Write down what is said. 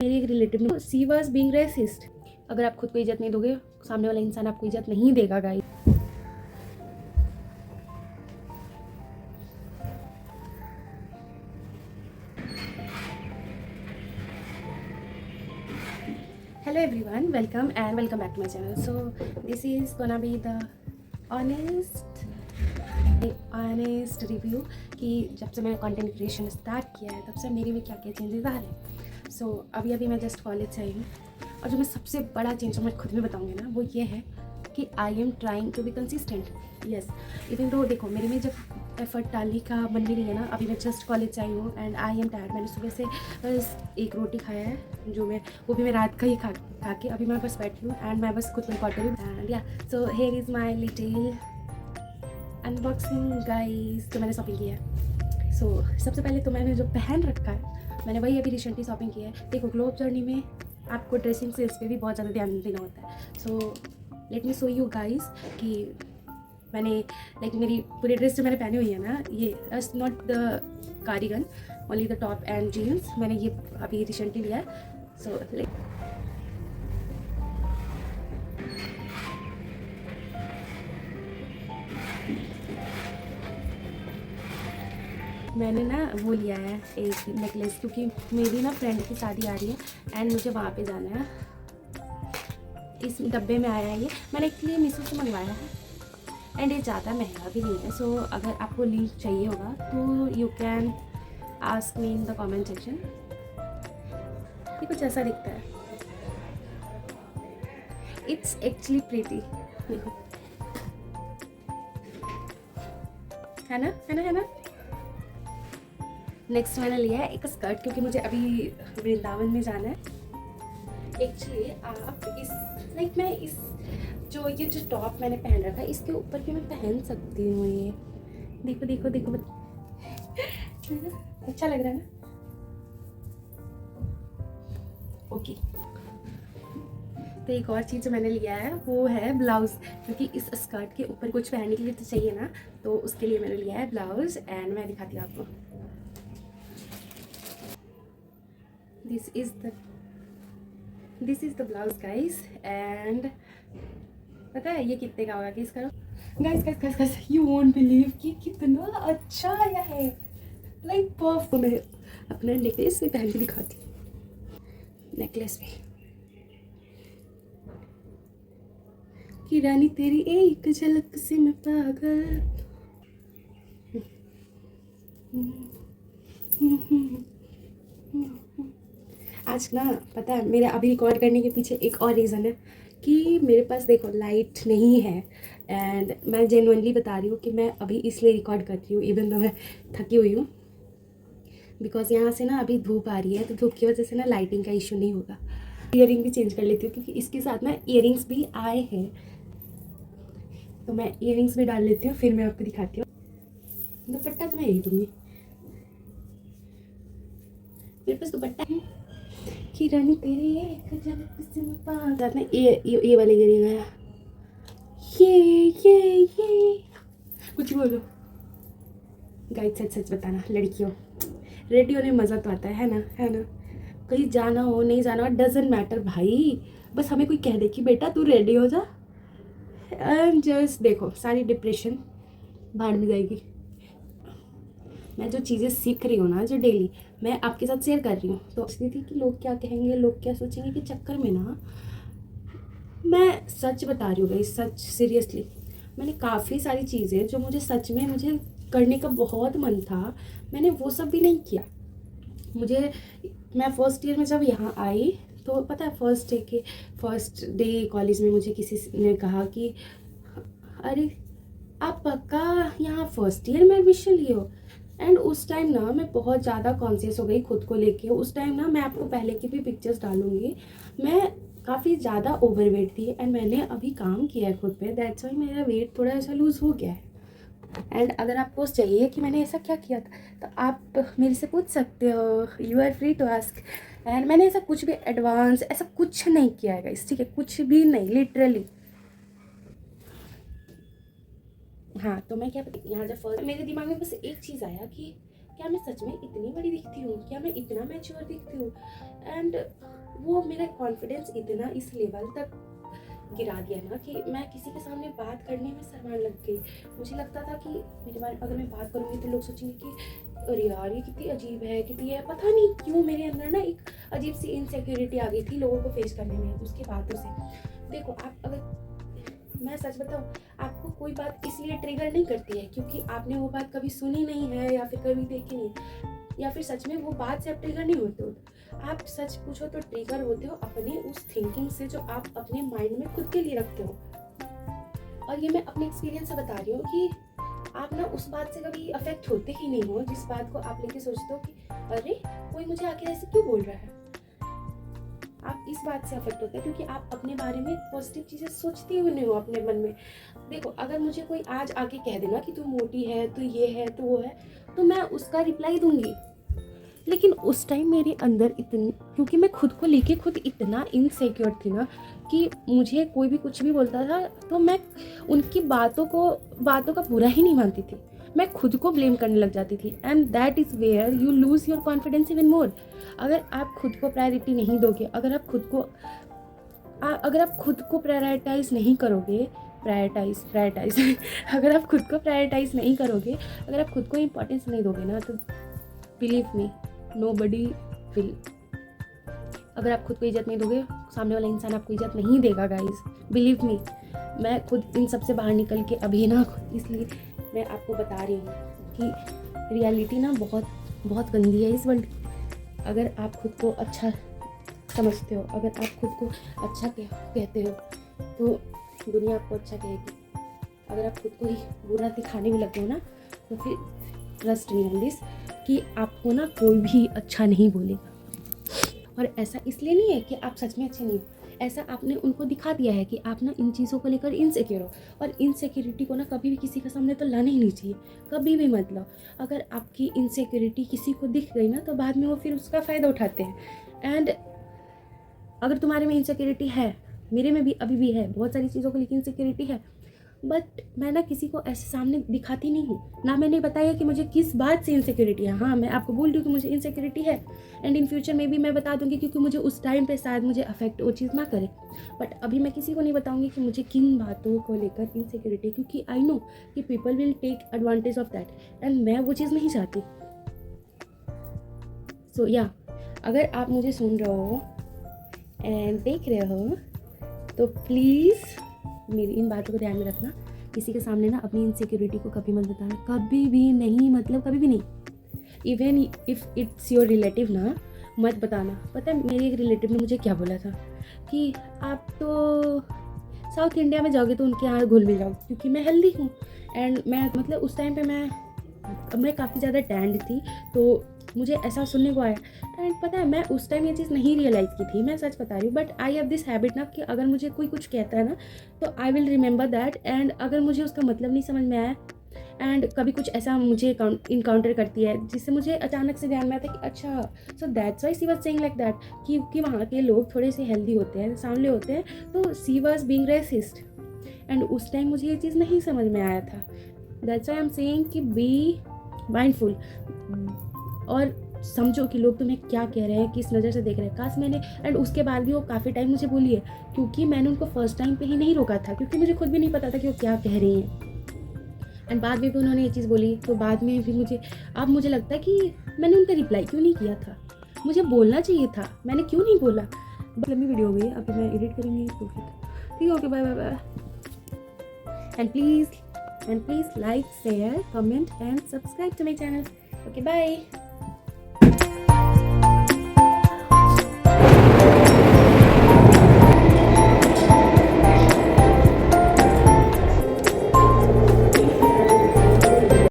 मेरी एक रिलेटिव ने, सी वाज बीइंग रेसिस्ट। अगर आप खुद को इज्जत नहीं दोगे, सामने वाला इंसान आपको इज्जत नहीं देगा guys. Hello everyone, welcome back to my channel. So this is gonna be the honest review कि जब से मैंने कंटेंट क्रिएशन स्टार्ट किया है तब से मेरे में क्या क्या चेंजेस आ रहे हैं। सो अभी मैं जस्ट कॉलेज से आई हूँ और जो मैं सबसे बड़ा चेंज मैं खुद में बताऊँगी ना, वो ये है कि I am trying to be consistent. Yes, even तो देखो मेरे में जब एफर्ट डालने का मन भी नहीं है ना। अभी मैं जस्ट कॉलेज से आई हूँ एंड आई एम टायर्ड। मैंने सुबह से बस एक रोटी खाया है, वो भी मैं रात का ही खा के अभी मैं बस बैठी हूँ एंड मैं बस खुद को रिकॉर्ड करूँ। एंड या so here is my little unboxing guys. तो मैंने शॉपिंग की है। सो सबसे पहले तो मैंने जो पहन रखा है, मैंने वही अभी रिसेंटली शॉपिंग की है। देखो ग्लो अप जर्नी में आपको ड्रेसिंग सेंस पे भी बहुत ज़्यादा ध्यान देना होता है। So let me show you guys कि मैंने मेरी पूरी ड्रेस जो मैंने पहनी हुई है ना, ये not the cardigan, only the top and jeans. मैंने ये अभी रिसेंटली लिया है। सो मैंने ना वो लिया है एक नेकलेस, क्योंकि मेरी ना फ्रेंड की शादी आ रही है एंड मुझे वहाँ पे जाना है। इस डब्बे में आया है ये, मैंने एक्चुअली मीशो से मंगवाया है एंड ये ज़्यादा महंगा भी नहीं है। सो अगर आपको लिंक चाहिए होगा तो you can ask me in the comment section. ये कुछ ऐसा दिखता है, इट्स एक्चुअली प्रीटी, है ना। नेक्स्ट मैंने लिया है एक स्कर्ट, क्योंकि मुझे अभी वृंदावन में जाना है। एक्चुअली आप मैं इस ये जो टॉप मैंने पहन रखा है, इसके ऊपर भी मैं पहन सकती हूँ। ये देखो अच्छा लग रहा है ना? ओके। तो एक और चीज़ जो मैंने लिया है वो है ब्लाउज़, क्योंकि इस स्कर्ट के ऊपर कुछ पहनने के लिए तो चाहिए ना, तो उसके लिए मैंने लिया है ब्लाउज़ एंड मैं दिखाती हूँ आपको। This is the blouse guys. And पता है ये कितने का होगा? किस करो गाइस, यू वोंट बिलीव कि कितना अच्छा आया है। परफ। मैं अपना नेकलेस भी पहन के दिखाती हूँ। नेकलेस भी कि रानी तेरी एक झलक से मैं पागल। आज ना पता है मेरे अभी रिकॉर्ड करने के पीछे एक और रीज़न है कि मेरे पास देखो लाइट नहीं है एंड मैं जेन्युइनली बता रही हूँ कि मैं अभी इसलिए रिकॉर्ड कर रही हूँ इवन तो मैं थकी हुई हूँ, बिकॉज यहाँ से ना अभी धूप आ रही है, तो धूप की वजह से ना लाइटिंग का इशू नहीं होगा। ईयरिंग भी चेंज कर लेती हूँ क्योंकि इसके साथ ना ईयरिंग्स भी आए हैं, तो मैं ईयरिंग्स भी डाल लेती हूँ, फिर मैं आपको दिखाती हूँ। दुपट्टा तो मैं यही दूँगी, मेरे पास दुपट्टा है कि रानी तेरी एक झलक से मैं पागल में। ये वाले गिरी गया। ये कुछ बोलो गाइस, सच बताना लड़कियों, रेडी होने में मज़ा तो आता है ना? कहीं जाना हो नहीं जाना हो डजेंट मैटर भाई, बस हमें कोई कह दे कि बेटा तू रेडी हो जा एंड जस्ट देखो सारी डिप्रेशन भाड़ में जाएगी। मैं जो चीज़ें सीख रही हूँ ना, जो डेली मैं आपके साथ शेयर कर रही हूँ, तो इसलिए थी कि लोग क्या कहेंगे, लोग क्या सोचेंगे के चक्कर में ना मैं सच बता रही हूँ भाई, सच सीरियसली। मैंने काफ़ी सारी चीज़ें जो मुझे करने का बहुत मन था, मैंने वो सब भी नहीं किया। मैं फर्स्ट ईयर में जब यहाँ आई तो पता है फर्स्ट डे कॉलेज में मुझे किसी ने कहा कि अरे आप पक्का यहाँ फर्स्ट ईयर में एडमिशन लिए हो? एंड उस टाइम ना मैं बहुत ज़्यादा कॉन्शियस हो गई खुद को लेके। उस टाइम ना मैं आपको पहले की भी पिक्चर्स डालूंगी, मैं काफ़ी ज़्यादा ओवरवेट थी एंड मैंने अभी काम किया है खुद पे, दैट्स वाई मेरा वेट थोड़ा ऐसा लूज़ हो गया है। एंड अगर आपको चाहिए कि मैंने ऐसा क्या किया था तो आप मेरे से पूछ सकते हो, you are free to ask. And मैंने ऐसा कुछ भी एडवांस ऐसा कुछ नहीं किया है गाइस, ठीक है? कुछ भी नहीं, लिटरली। हाँ, तो मैं क्या यहाँ जब फर्स्ट मेरे दिमाग में बस एक चीज़ आया कि क्या मैं सच में इतनी बड़ी दिखती हूँ, क्या मैं इतना मैच्योर दिखती हूँ। एंड वो मेरा कॉन्फिडेंस इतना इस लेवल तक गिरा दिया ना कि मैं किसी के सामने बात करने में शर्माने लग गई। मुझे लगता था कि मेरे बारे अगर मैं बात करूँगी तो लोग सोचेंगे कि अरे यार ये कितनी अजीब है, कितनी है, पता नहीं क्यों मेरे अंदर ना एक अजीब सी इनसिक्योरिटी आ गई थी लोगों को फेस करने में उसकी बातों से। देखो आप अगर मैं सच बताऊँ, आपको कोई बात इसलिए ट्रिगर नहीं करती है क्योंकि आपने वो बात कभी सुनी नहीं है या फिर कभी देखी नहीं, या फिर सच में वो बात से आप ट्रिगर नहीं होते हो। आप सच पूछो तो ट्रिगर होते हो अपने उस थिंकिंग से जो आप अपने माइंड में खुद के लिए रखते हो। और ये मैं अपने एक्सपीरियंस से बता रही हूँ कि आप ना उस बात से कभी अफेक्ट होते ही नहीं हो जिस बात को आप लेके सोचते हो कि अरे कोई मुझे आके ऐसे क्यों बोल रहा है। आप इस बात से अफेक्ट होते हैं क्योंकि आप अपने बारे में पॉजिटिव चीज़ें सोचते ही नहीं हो अपने मन में। देखो अगर मुझे कोई आज आके कह देना कि तू मोटी है, तू ये है, तू वो है, तो मैं उसका रिप्लाई दूंगी। लेकिन उस टाइम मेरे अंदर इतनी, क्योंकि मैं खुद को लेके खुद इतना इनसिक्योर थी ना कि मुझे कोई भी कुछ भी बोलता था तो मैं उनकी बातों का बुरा ही नहीं मानती थी, मैं खुद को ब्लेम करने लग जाती थी। And that is where you lose your confidence even more. अगर आप खुद को प्रायोरिटी नहीं दोगे, अगर आप खुद को प्रायोरिटाइज नहीं करोगे, अगर आप खुद को प्रायोरिटाइज नहीं करोगे, अगर आप खुद को इम्पोर्टेंस नहीं दोगे ना, तो बिलीव मी नोबडी विल। अगर आप खुद को इज्जत नहीं दोगे, सामने वाला इंसान आपको इज्जत नहीं देगा गाइस, बिलीव मी। मैं खुद इन सब से बाहर निकल के अभी ना, इसलिए मैं आपको बता रही हूँ कि रियलिटी ना बहुत बहुत गंदी है इस वर्ल्ड। अगर आप खुद को अच्छा समझते हो, अगर आप खुद को अच्छा कहते हो तो दुनिया आपको अच्छा कहेगी। अगर आप खुद को ही बुरा दिखाने में लगे हो ना, तो फिर ट्रस्ट मी ऑन दिस कि आपको ना कोई भी अच्छा नहीं बोलेगा। और ऐसा इसलिए नहीं है कि आप सच में अच्छे नहीं हो, ऐसा आपने उनको दिखा दिया है कि आप ना इन चीज़ों को लेकर इनसिक्योर हो। और इनसिक्योरिटी को ना कभी भी किसी के सामने तो लाना ही नहीं चाहिए, कभी भी मत लाओ। अगर आपकी इनसिक्योरिटी किसी को दिख गई ना, तो बाद में वो फिर उसका फ़ायदा उठाते हैं। एंड अगर तुम्हारे में इनसिक्योरिटी है, मेरे में भी अभी भी है, बहुत सारी चीज़ों को लेकर इनसिक्योरिटी है, बट मैं ना किसी को ऐसे सामने दिखाती नहीं हूँ। ना मैंने बताया कि मुझे किस बात से इनसिक्योरिटी है। हाँ, मैं आपको बोल रही हूँ कि मुझे इनसिक्योरिटी है, एंड इन फ्यूचर में भी मैं बता दूँगी क्योंकि मुझे उस टाइम पे शायद मुझे अफेक्ट वो चीज़ ना करे। बट अभी मैं किसी को नहीं बताऊँगी कि मुझे किन बातों को लेकर इनसिक्योरिटी है, क्योंकि आई नो कि people will take advantage of that, and मैं वो चीज़ नहीं चाहती। सो या अगर आप मुझे सुन रहे हो एंड देख रहे हो तो प्लीज़ मेरी इन बातों को ध्यान में रखना। किसी के सामने ना अपनी इनसिक्योरिटी को कभी मत बताना, कभी भी नहीं, मतलब कभी भी नहीं। Even if it's your relative ना, मत बताना। पता है मेरी एक रिलेटिव ने मुझे क्या बोला था कि आप तो साउथ इंडिया में जाओगे तो उनके यहाँ घुल मिल जाओ, क्योंकि मैं हेल्दी हूँ। एंड मैं मतलब उस टाइम पे मैं काफ़ी ज़्यादा टैंड थी, तो मुझे ऐसा सुनने को आया। एंड पता है मैं उस टाइम ये चीज़ नहीं रियलाइज़ की थी, मैं सच बता रही हूँ। But I have this habit ना कि अगर मुझे कोई कुछ कहता है ना, तो I will remember that. And अगर मुझे उसका मतलब नहीं समझ में आया, एंड कभी कुछ ऐसा मुझे इनकाउंटर करती है जिससे मुझे अचानक से ध्यान में आता है कि अच्छा, so that's why she was saying like that, कि वहाँ के लोग थोड़े से हेल्दी होते हैं, सांवले होते हैं, तो she was being racist. And उस टाइम मुझे ये चीज़ नहीं समझ में आया था। That's why I am saying कि बी माइंडफुल, और समझो कि लोग तुम्हें क्या कह रहे हैं, किस नज़र से देख रहे हैं। काश मैंने, एंड उसके बाद भी वो काफ़ी टाइम मुझे बोली है, क्योंकि मैंने उनको फर्स्ट टाइम पे ही नहीं रोका था, क्योंकि मुझे खुद भी नहीं पता था कि वो क्या कह रही हैं। एंड बाद में भी उन्होंने ये चीज़ बोली, तो बाद में भी मुझे लगता है कि मैंने उनका रिप्लाई क्यों नहीं किया था, मुझे बोलना चाहिए था, मैंने क्यों नहीं बोला। लंबी वीडियो हो गई, अभी मैं एडिट करूँगी तो ठीक है। Okay, bye bye bye. And please like, share, comment and subscribe to my channel. Okay, bye.